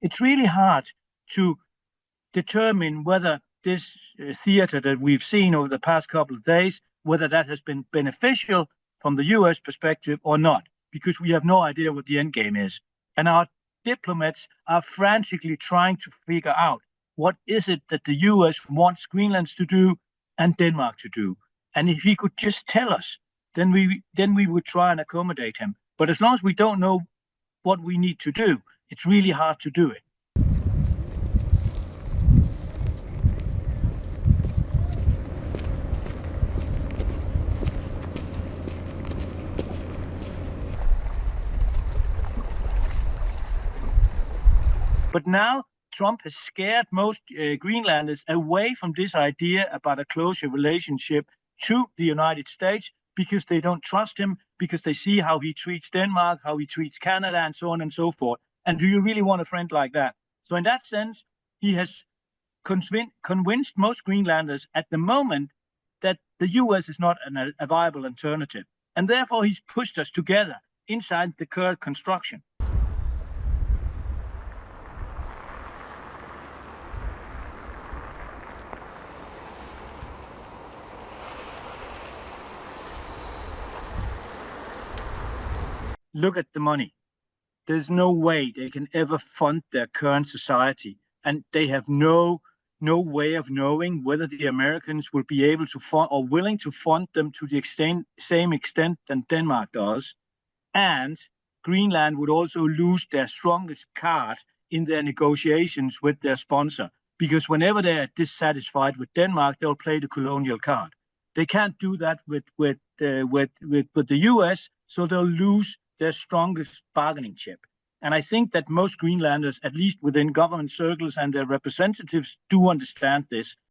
it's really hard to determine whether this theater that we've seen over the past couple of days, whether that has been beneficial from the US perspective or not, because we have no idea what the end game is. And our diplomats are frantically trying to figure out what is it that the US wants Greenland to do and Denmark to do. And if he could just tell us, then we would try and accommodate him. But as long as we don't know what we need to do, it's really hard to do it. But now Trump has scared most Greenlanders away from this idea about a closer relationship to the United States because they don't trust him, because they see how he treats Denmark, how he treats Canada, and so on and so forth. And do you really want a friend like that? So in that sense, he has convinced most Greenlanders at the moment that the US is not a viable alternative. And therefore, he's pushed us together inside the current construction. Look at the money. There's no way they can ever fund their current society, and they have no way of knowing whether the Americans will be able to fund or willing to fund them to the same extent than Denmark does. And Greenland would also lose their strongest card in their negotiations with their sponsor, because whenever they are dissatisfied with Denmark, they'll play the colonial card. They can't do that with the US, so they'll lose their strongest bargaining chip. And I think that most Greenlanders, at least within government circles and their representatives, do understand this.